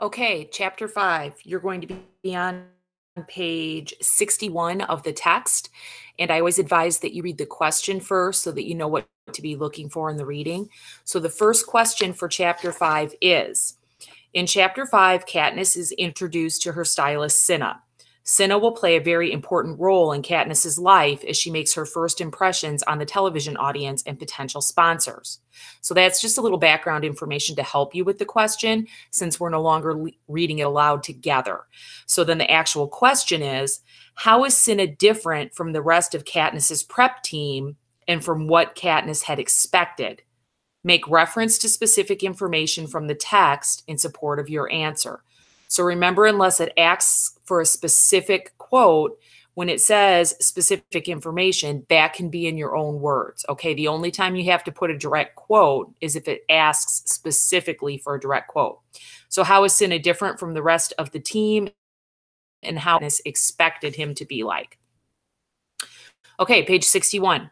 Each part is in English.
Okay, chapter 5. You're going to be on page 61 of the text. And I always advise that you read the question first so that you know what to be looking for in the reading. So the first question for chapter 5 is, in chapter 5, Katniss is introduced to her stylist, Cinna. Cinna will play a very important role in Katniss's life as she makes her first impressions on the television audience and potential sponsors. So that's just a little background information to help you with the question, since we're no longer reading it aloud together. So then the actual question is, how is Cinna different from the rest of Katniss's prep team and from what Katniss had expected? Make reference to specific information from the text in support of your answer. So remember, unless it asks for a specific quote, when it says specific information, that can be in your own words. Okay, the only time you have to put a direct quote is if it asks specifically for a direct quote. So how is Cinna different from the rest of the team and how Katniss expected him to be like? Okay, page 61.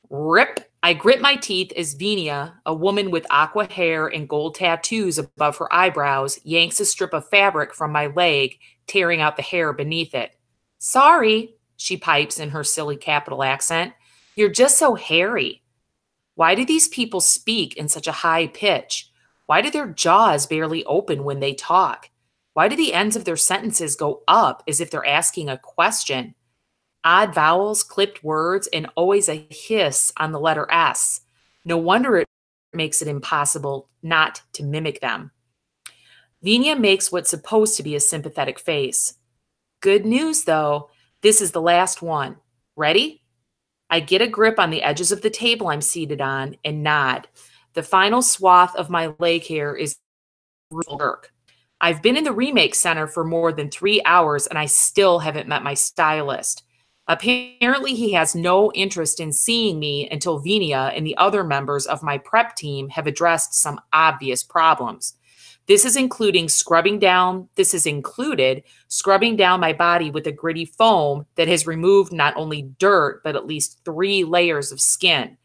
Rip. I grit my teeth as Venia, a woman with aqua hair and gold tattoos above her eyebrows, yanks a strip of fabric from my leg, tearing out the hair beneath it. Sorry, she pipes in her silly capital accent. You're just so hairy. Why do these people speak in such a high pitch? Why do their jaws barely open when they talk? Why do the ends of their sentences go up as if they're asking a question? Odd vowels, clipped words, and always a hiss on the letter S. No wonder it makes it impossible not to mimic them. Venia makes what's supposed to be a sympathetic face. Good news, though. This is the last one. Ready? I get a grip on the edges of the table I'm seated on and nod. The final swath of my leg hair is work. I've been in the remake center for more than 3 hours and I still haven't met my stylist. Apparently, he has no interest in seeing me until Venia and the other members of my prep team have addressed some obvious problems. This is included scrubbing down my body with a gritty foam that has removed not only dirt, but at least 3 layers of skin,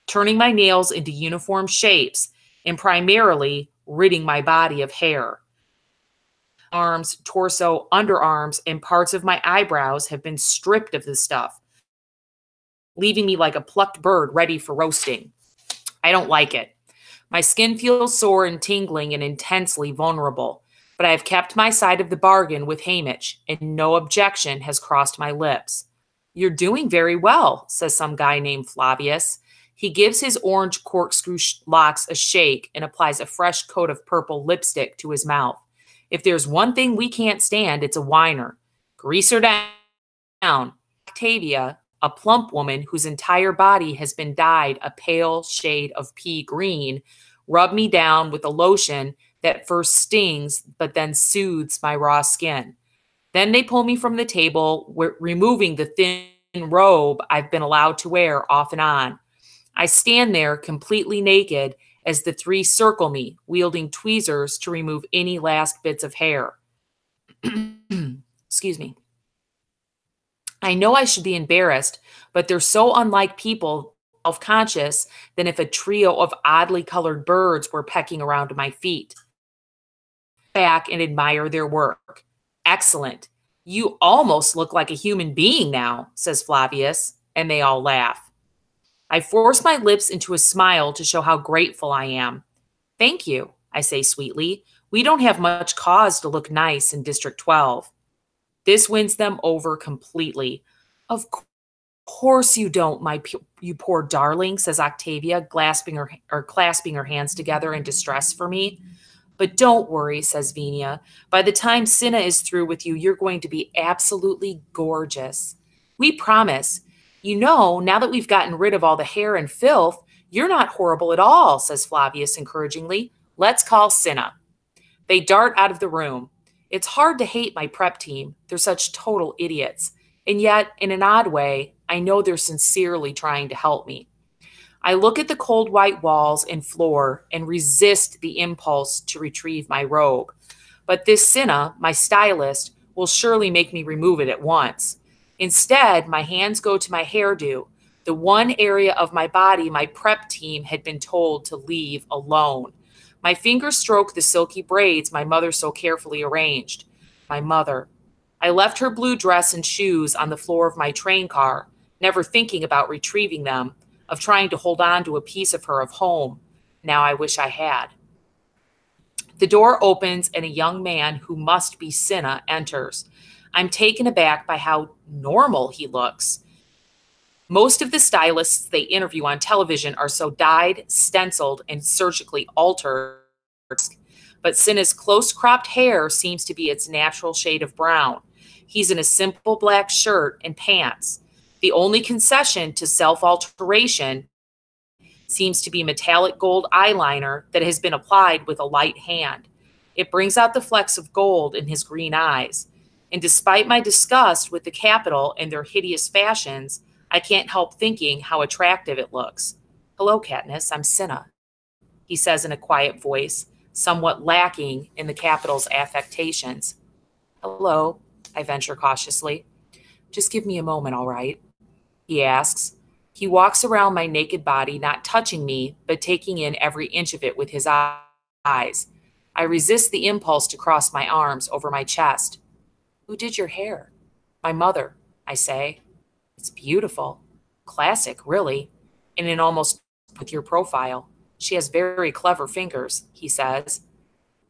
turning my nails into uniform shapes, and primarily ridding my body of hair. Arms, torso, underarms, and parts of my eyebrows have been stripped of this stuff, leaving me like a plucked bird ready for roasting. I don't like it. My skin feels sore and tingling and intensely vulnerable, but I have kept my side of the bargain with Haymitch, and no objection has crossed my lips. You're doing very well, says some guy named Flavius. He gives his orange corkscrew locks a shake and applies a fresh coat of purple lipstick to his mouth. If there's one thing we can't stand, it's a whiner. Grease her down. Octavia, a plump woman whose entire body has been dyed a pale shade of pea green, rubbed me down with a lotion that first stings but then soothes my raw skin. Then they pull me from the table, removing the thin robe I've been allowed to wear off and on. I stand there completely naked as the 3 circle me, wielding tweezers to remove any last bits of hair. Excuse me. I know I should be embarrassed, but they're so unlike people, self-conscious, than if a trio of oddly colored birds were pecking around my feet. Back and admire their work. Excellent. You almost look like a human being now, says Flavius, and they all laugh. I force my lips into a smile to show how grateful I am. Thank you, I say sweetly. We don't have much cause to look nice in District 12. This wins them over completely. Of course you don't, you poor darling, says Octavia, clasping her hands together in distress for me. But don't worry, says Venia. By the time Cinna is through with you, you're going to be absolutely gorgeous. We promise. You know, now that we've gotten rid of all the hair and filth, you're not horrible at all, says Flavius encouragingly. Let's call Cinna. They dart out of the room. It's hard to hate my prep team. They're such total idiots. And yet, in an odd way, I know they're sincerely trying to help me. I look at the cold white walls and floor and resist the impulse to retrieve my robe. But this Cinna, my stylist, will surely make me remove it at once. Instead, my hands go to my hairdo, the one area of my body my prep team had been told to leave alone. My fingers stroke the silky braids my mother so carefully arranged. My mother. I left her blue dress and shoes on the floor of my train car, never thinking about retrieving them, of trying to hold on to a piece of her of home. Now I wish I had. The door opens and a young man who must be Cinna enters. I'm taken aback by how normal he looks. Most of the stylists they interview on television are so dyed, stenciled, and surgically altered, but Cinna's close-cropped hair seems to be its natural shade of brown. He's in a simple black shirt and pants. The only concession to self-alteration seems to be metallic gold eyeliner that has been applied with a light hand. It brings out the flecks of gold in his green eyes. And despite my disgust with the Capitol and their hideous fashions, I can't help thinking how attractive it looks. Hello, Katniss, I'm Cinna, he says in a quiet voice, somewhat lacking in the Capitol's affectations. Hello, I venture cautiously. Just give me a moment, all right? He asks. He walks around my naked body, not touching me, but taking in every inch of it with his eyes. I resist the impulse to cross my arms over my chest. Who did your hair? My mother, I say. It's beautiful. Classic, really. And in almost with your profile. She has very clever fingers, he says.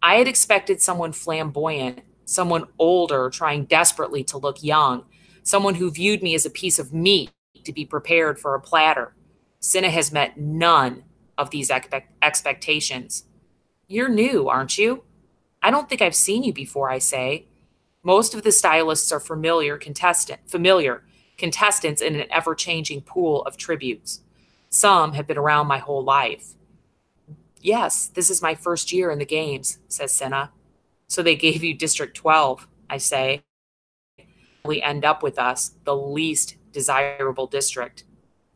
I had expected someone flamboyant, someone older trying desperately to look young, someone who viewed me as a piece of meat to be prepared for a platter. Cinna has met none of these expectations. You're new, aren't you? I don't think I've seen you before, I say. Most of the stylists are familiar contestants in an ever-changing pool of tributes. Some have been around my whole life. Yes, this is my first year in the games, says Cinna. So they gave you District 12, I say. We end up with us, the least desirable district.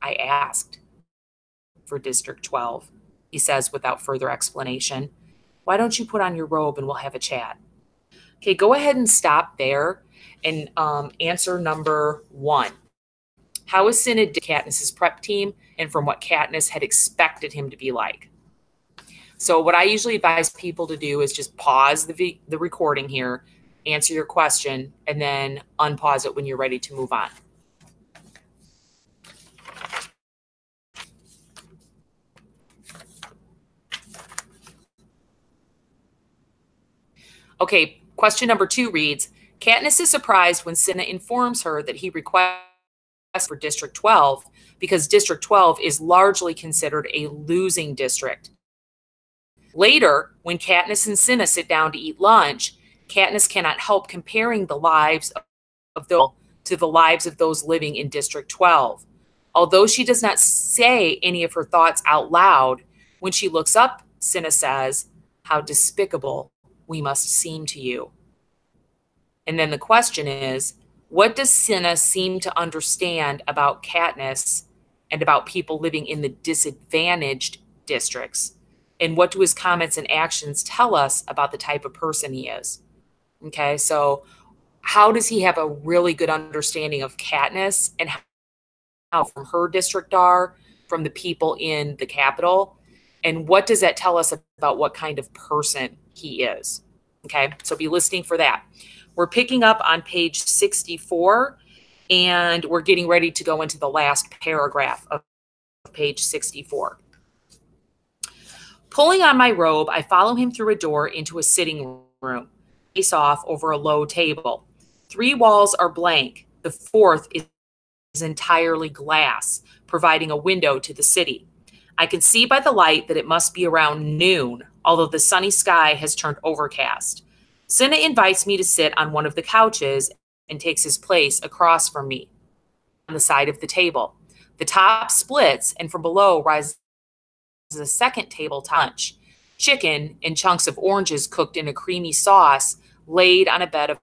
I asked for District 12, he says without further explanation. Why don't you put on your robe and we'll have a chat? Okay, go ahead and stop there and answer number 1. How is Cinna Katniss's prep team and from what Katniss had expected him to be like? So what I usually advise people to do is just pause the recording here, answer your question, and then unpause it when you're ready to move on. Okay, question number 2 reads, Katniss is surprised when Cinna informs her that he requests for District 12 because District 12 is largely considered a losing district. Later, when Katniss and Cinna sit down to eat lunch, Katniss cannot help comparing the lives of to the lives of those living in District 12. Although she does not say any of her thoughts out loud, when she looks up, Cinna says, "How despicable we must seem to you." And then the question is, what does Cinna seem to understand about Katniss and about people living in the disadvantaged districts? And what do his comments and actions tell us about the type of person he is? Okay, so how does he have a really good understanding of Katniss and how from her district are, from the people in the Capitol? And what does that tell us about what kind of person he is? Okay, so be listening for that. We're picking up on page 64, and we're getting ready to go into the last paragraph of page 64. Pulling on my robe, I follow him through a door into a sitting room, face off over a low table. 3 walls are blank. The 4th is entirely glass, providing a window to the city. I can see by the light that it must be around noon, although the sunny sky has turned overcast. Cinna invites me to sit on one of the couches and takes his place across from me on the side of the table. The top splits, and from below rises a second tabletop lunch. Chicken and chunks of oranges cooked in a creamy sauce laid on a bed of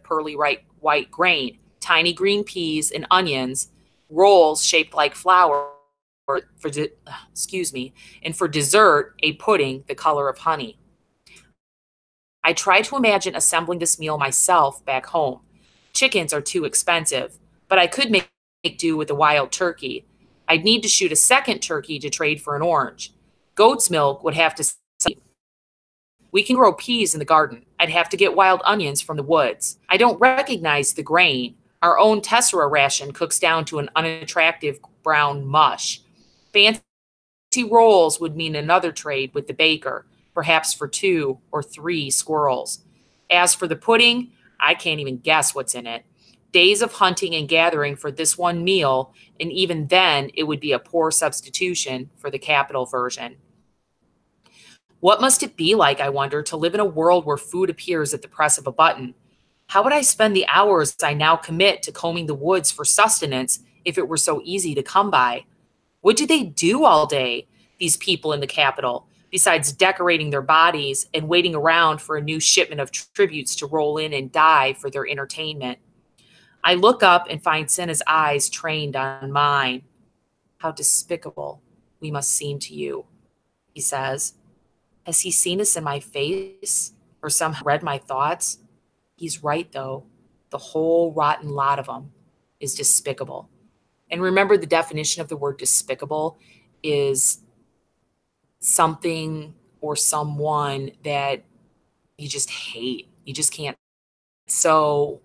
pearly white grain, tiny green peas and onions, rolls shaped like flour, and for dessert, a pudding the color of honey. I try to imagine assembling this meal myself back home. Chickens are too expensive, but I could make do with a wild turkey. I'd need to shoot a second turkey to trade for an orange. Goat's milk would have to We can grow peas in the garden. I'd have to get wild onions from the woods. I don't recognize the grain. Our own tessera ration cooks down to an unattractive brown mush. Fancy rolls would mean another trade with the baker, perhaps for 2 or 3 squirrels. As for the pudding, I can't even guess what's in it. Days of hunting and gathering for this one meal, and even then it would be a poor substitution for the capital version. What must it be like, I wonder, to live in a world where food appears at the press of a button? How would I spend the hours I now commit to combing the woods for sustenance if it were so easy to come by? What do they do all day, these people in the capital, besides decorating their bodies and waiting around for a new shipment of tributes to roll in and die for their entertainment? I look up and find Cinna's eyes trained on mine. How despicable we must seem to you, he says. Has he seen us in my face or somehow read my thoughts? He's right, though. The whole rotten lot of them is despicable. And remember, the definition of the word despicable is something or someone that you just hate. You just can't. So,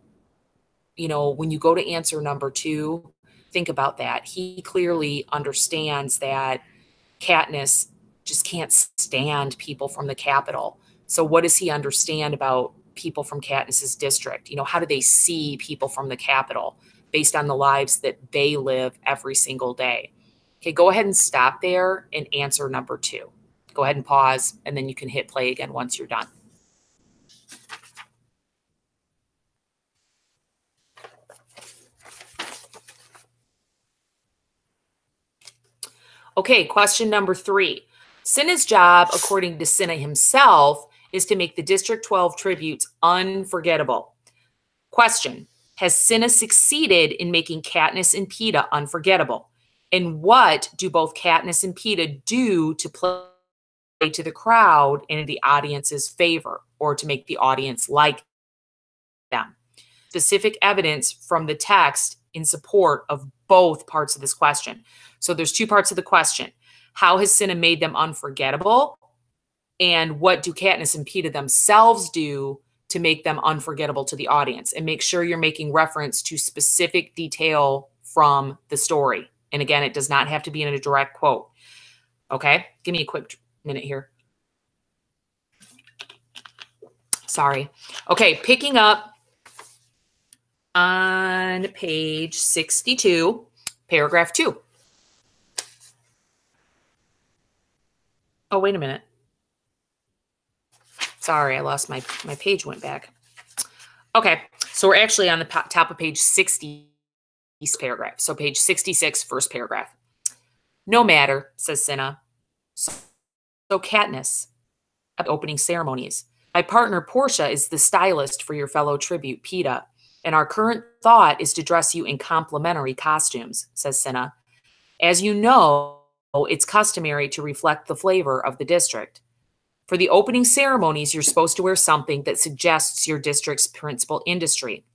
when you go to answer number 2, think about that. He clearly understands that Katniss just can't stand people from the capital. So what does he understand about people from Katniss's district? How do they see people from the capital based on the lives that they live every single day? Okay, go ahead and stop there and answer number 2. Go ahead and pause, and then you can hit play again once you're done. Okay, question number 3. Cinna's job, according to Cinna himself, is to make the District 12 tributes unforgettable. Question: has Cinna succeeded in making Katniss and Peeta unforgettable? And what do both Katniss and Peeta do to play to the crowd and in the audience's favor, or to make the audience like them? Specific evidence from the text in support of both parts of this question. So there's 2 parts of the question. How has Cinna made them unforgettable? And what do Katniss and Peeta themselves do to make them unforgettable to the audience? And make sure you're making reference to specific detail from the story. And again, it does not have to be in a direct quote. Okay, give me a quick minute here. Sorry. Okay, picking up on page 62, paragraph 2. Oh, wait a minute. Sorry, I lost my page went back. Okay, so we're actually on the top of page 60 paragraph. So page 66, first paragraph. No matter, says Cinna. So Katniss, at opening ceremonies. My partner, Portia, is the stylist for your fellow tribute, Peeta, and our current thought is to dress you in complimentary costumes, says Cinna. As you know, it's customary to reflect the flavor of the district. For the opening ceremonies, you're supposed to wear something that suggests your district's principal industry.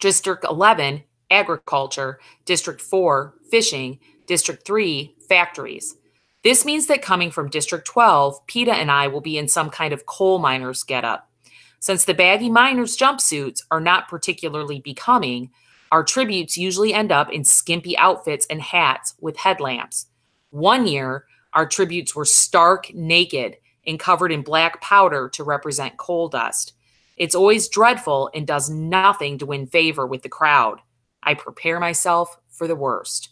District 11, agriculture. District 4, fishing. District 3, factories. This means that coming from District 12, Peeta and I will be in some kind of coal miner's getup. Since the baggy miners' jumpsuits are not particularly becoming, our tributes usually end up in skimpy outfits and hats with headlamps. One year, our tributes were stark naked and covered in black powder to represent coal dust. It's always dreadful and does nothing to win favor with the crowd. I prepare myself for the worst.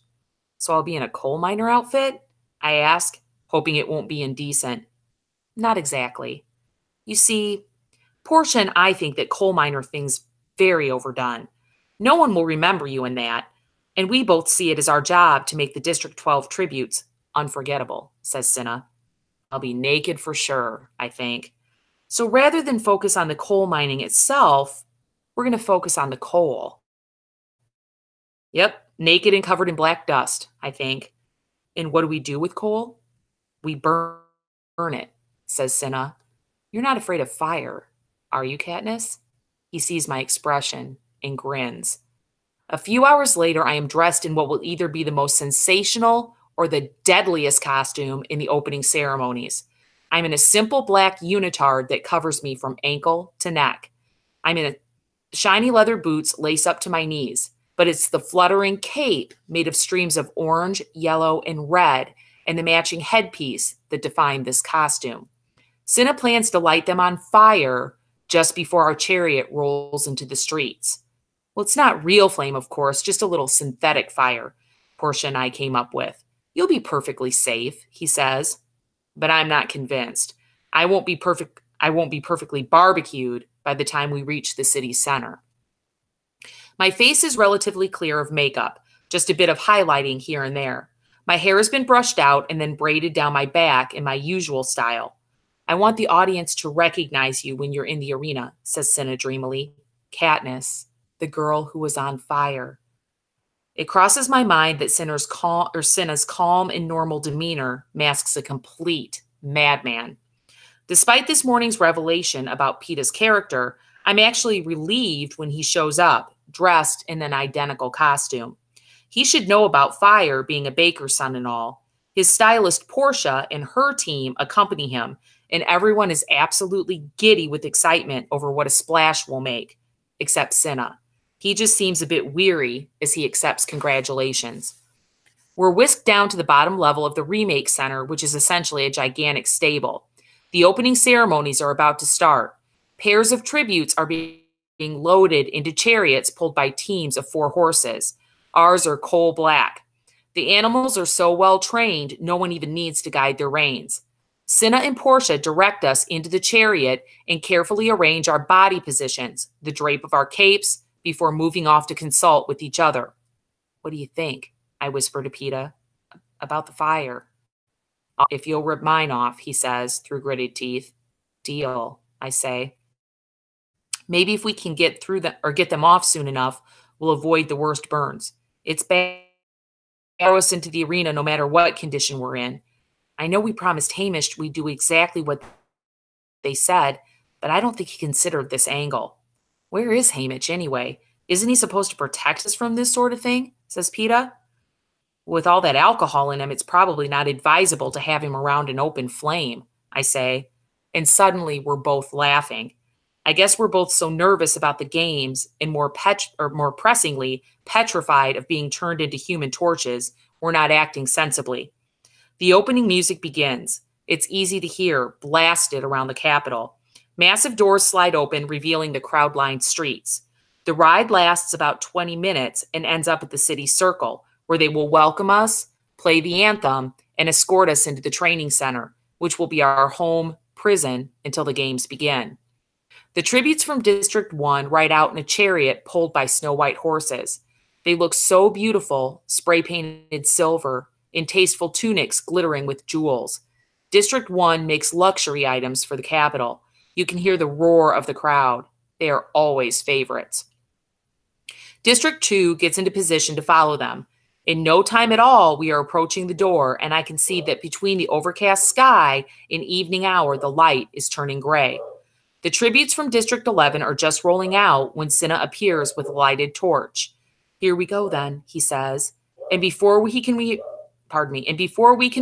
So I'll be in a coal miner outfit? I ask, hoping it won't be indecent. Not exactly. You see, Portia and I think that coal miner thing's very overdone. No one will remember you in that, and we both see it as our job to make the District 12 tributes unforgettable, says Cinna. I'll be naked for sure, I think. So rather than focus on the coal mining itself, we're going to focus on the coal. Yep, naked and covered in black dust, I think. And what do we do with coal? We burn it, says Cinna. You're not afraid of fire, are you, Katniss? He sees my expression and grins. A few hours later, I am dressed in what will either be the most sensational or the deadliest costume in the opening ceremonies. I'm in a simple black unitard that covers me from ankle to neck. I'm in a shiny leather boots lace up to my knees, but it's the fluttering cape made of streams of orange, yellow, and red and the matching headpiece that define this costume. Cinna plans to light them on fire just before our chariot rolls into the streets. Well, it's not real flame, of course, just a little synthetic fire, Portia and I came up with. You'll be perfectly safe, he says. But I'm not convinced. I won't be perfectly barbecued by the time we reach the city center. My face is relatively clear of makeup, just a bit of highlighting here and there. My hair has been brushed out and then braided down my back in my usual style. I want the audience to recognize you when you're in the arena, says Cinna dreamily. Katniss, the girl who was on fire. It crosses my mind that Cinna's calm and normal demeanor masks a complete madman. Despite this morning's revelation about Peeta's character, I'm actually relieved when he shows up, dressed in an identical costume. He should know about fire, being a baker's son and all. His stylist Portia and her team accompany him, and everyone is absolutely giddy with excitement over what a splash will make, except Cinna. He just seems a bit weary as he accepts congratulations. We're whisked down to the bottom level of the Remake Center, which is essentially a gigantic stable. The opening ceremonies are about to start. Pairs of tributes are being loaded into chariots pulled by teams of 4 horses. Ours are coal black. The animals are so well trained, no one even needs to guide their reins. Cinna and Portia direct us into the chariot and carefully arrange our body positions, the drape of our capes, before moving off to consult with each other. What do you think? I whisper to Peeta. About the fire. If you'll rip mine off, he says through gritted teeth. Deal, I say. Maybe if we can get them off soon enough, we'll avoid the worst burns. It's bad to throw us into the arena no matter what condition we're in. I know we promised Hamish we'd do exactly what they said, but I don't think he considered this angle. Where is Hamish anyway? Isn't he supposed to protect us from this sort of thing? Says Peeta. With all that alcohol in him, it's probably not advisable to have him around an open flame, I say. And suddenly we're both laughing. I guess we're both so nervous about the games and more pressingly petrified of being turned into human torches, we're not acting sensibly. The opening music begins. It's easy to hear, blasted around the Capitol. Massive doors slide open, revealing the crowd-lined streets. The ride lasts about 20 minutes and ends up at the city circle, where they will welcome us, play the anthem, and escort us into the training center, which will be our home prison until the games begin. The tributes from District 1 ride out in a chariot pulled by snow-white horses. They look so beautiful, spray-painted silver, in tasteful tunics glittering with jewels. District 1 makes luxury items for the Capitol. You can hear the roar of the crowd. They are always favorites. District 2 gets into position to follow them. In no time at all, we are approaching the door, and I can see that between the overcast sky and evening hour, the light is turning gray. The tributes from District 11 are just rolling out when Cinna appears with a lighted torch. Here we go then, he says. And before we can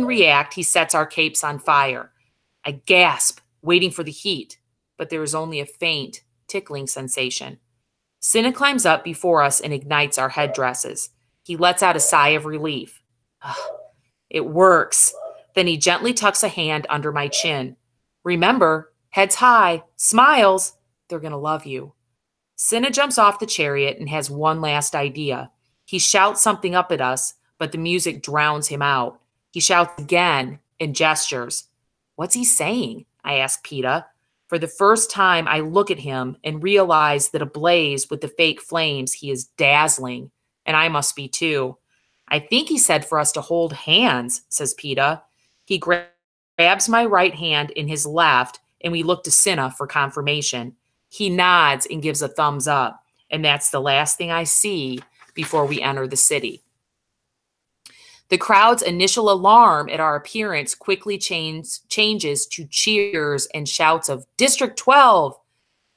react, he sets our capes on fire. I gasp, waiting for the heat, but there is only a faint, tickling sensation. Cinna climbs up before us and ignites our headdresses. He lets out a sigh of relief. It works. Then he gently tucks a hand under my chin. Remember, heads high, smiles, they're going to love you. Cinna jumps off the chariot and has one last idea. He shouts something up at us, but the music drowns him out. He shouts again and gestures. What's he saying? I ask Peeta. For the first time, I look at him and realize that ablaze with the fake flames, he is dazzling, and I must be too. I think he said for us to hold hands, says Peeta. He grabs my right hand in his left, and we look to Cinna for confirmation. He nods and gives a thumbs up, and that's the last thing I see before we enter the city. The crowd's initial alarm at our appearance quickly changes to cheers and shouts of District 12.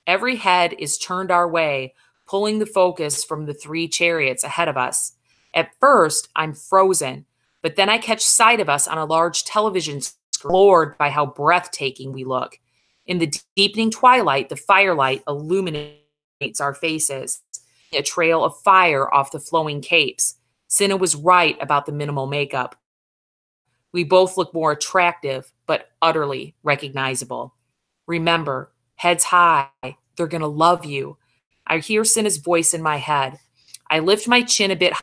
Every head is turned our way, pulling the focus from the 3 chariots ahead of us. At first, I'm frozen, but then I catch sight of us on a large television floored by how breathtaking we look. In the deepening twilight, the firelight illuminates our faces, a trail of fire off the flowing capes. Cinna was right about the minimal makeup. We both look more attractive, but utterly recognizable. Remember, heads high, they're going to love you. I hear Cinna's voice in my head. I lift my chin a bit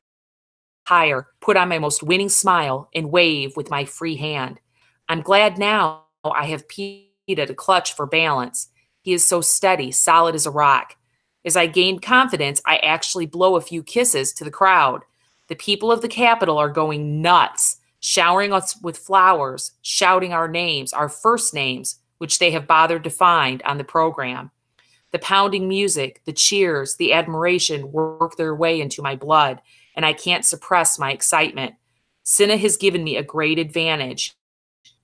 higher, put on my most winning smile, and wave with my free hand. I'm glad now I have Peeta to clutch for balance. He is so steady, solid as a rock. As I gain confidence, I actually blow a few kisses to the crowd. The people of the Capitol are going nuts, showering us with flowers, shouting our names, our first names, which they have bothered to find on the program. The pounding music, the cheers, the admiration work their way into my blood, and I can't suppress my excitement. Cinna has given me a great advantage.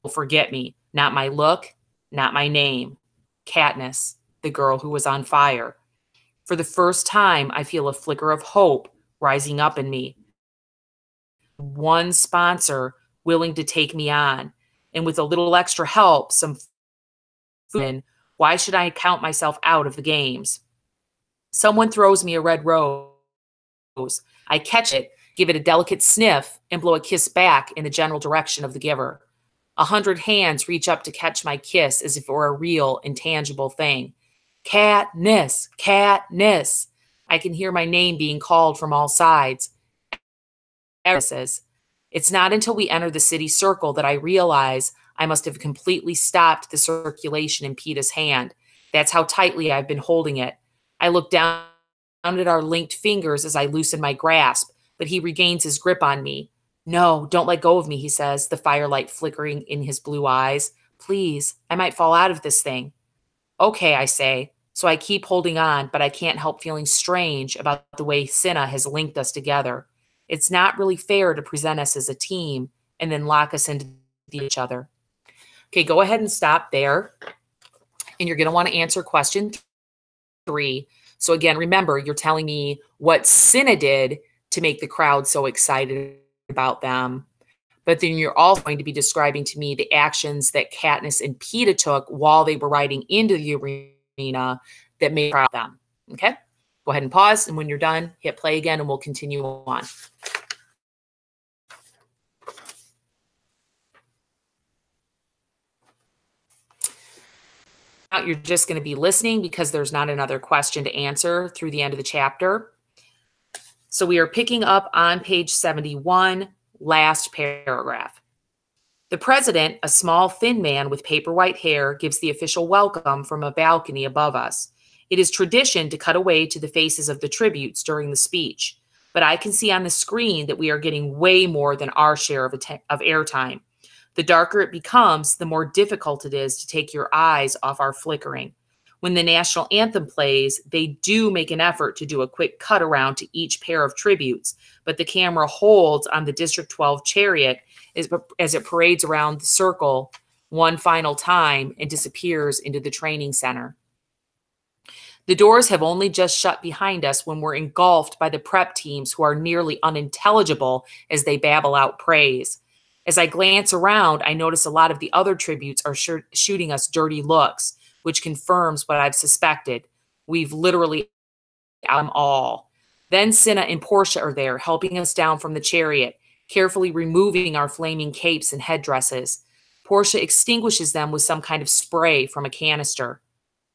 Forget me, not my look, not my name. Katniss, the girl who was on fire. For the first time, I feel a flicker of hope rising up in me. One sponsor willing to take me on, and with a little extra help, some food. Why should I count myself out of the games? Someone throws me a red rose. I catch it, give it a delicate sniff, and blow a kiss back in the general direction of the giver. 100 hands reach up to catch my kiss as if it were a real, intangible thing. Katniss, Katniss. I can hear my name being called from all sides. It's not until we enter the city circle that I realize I must have completely stopped the circulation in Peeta's hand. That's how tightly I've been holding it. I look down at our linked fingers as I loosen my grasp, but he regains his grip on me. No, don't let go of me, he says, the firelight flickering in his blue eyes. Please, I might fall out of this thing. Okay, I say. So I keep holding on, but I can't help feeling strange about the way Cinna has linked us together. It's not really fair to present us as a team and then lock us into each other. Okay, go ahead and stop there. And you're going to want to answer question 3. So again, remember, you're telling me what Cinna did to make the crowd so excited about them. But then you're also going to be describing to me the actions that Katniss and Peeta took while they were riding into the arena that made crowd them. Okay? Go ahead and pause. And when you're done, hit play again and we'll continue on. You're just going to be listening because there's not another question to answer through the end of the chapter. So we are picking up on page 71, last paragraph. The president, a small, thin man with paper white hair, gives the official welcome from a balcony above us. It is tradition to cut away to the faces of the tributes during the speech, but I can see on the screen that we are getting way more than our share of airtime. The darker it becomes, the more difficult it is to take your eyes off our flickering. When the national anthem plays, they do make an effort to do a quick cut around to each pair of tributes, but the camera holds on the District 12 chariot as it parades around the circle one final time and disappears into the training center. The doors have only just shut behind us when we're engulfed by the prep teams who are nearly unintelligible as they babble out praise. As I glance around, I notice a lot of the other tributes are shooting us dirty looks, which confirms what I've suspected. We've literally out them all. Then Cinna and Portia are there, helping us down from the chariot, carefully removing our flaming capes and headdresses. Portia extinguishes them with some kind of spray from a canister.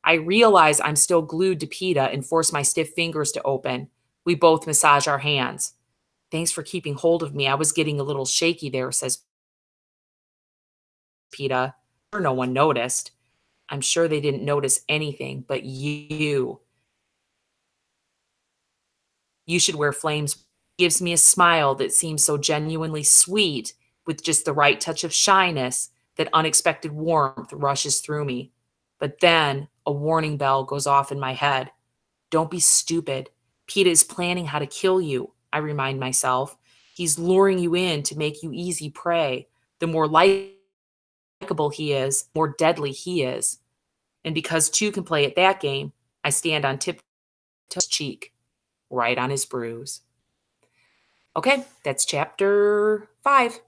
I realize I'm still glued to Peeta and force my stiff fingers to open. We both massage our hands. Thanks for keeping hold of me. I was getting a little shaky there, says Peeta. No one noticed. I'm sure they didn't notice anything, but you. You should wear flames. Gives me a smile that seems so genuinely sweet with just the right touch of shyness that unexpected warmth rushes through me. But then a warning bell goes off in my head. Don't be stupid. Peeta is planning how to kill you, I remind myself. He's luring you in to make you easy prey. The more likable he is, the more deadly he is. And because two can play at that game, I stand on tiptoes cheek, right on his bruise. Okay, that's chapter 5.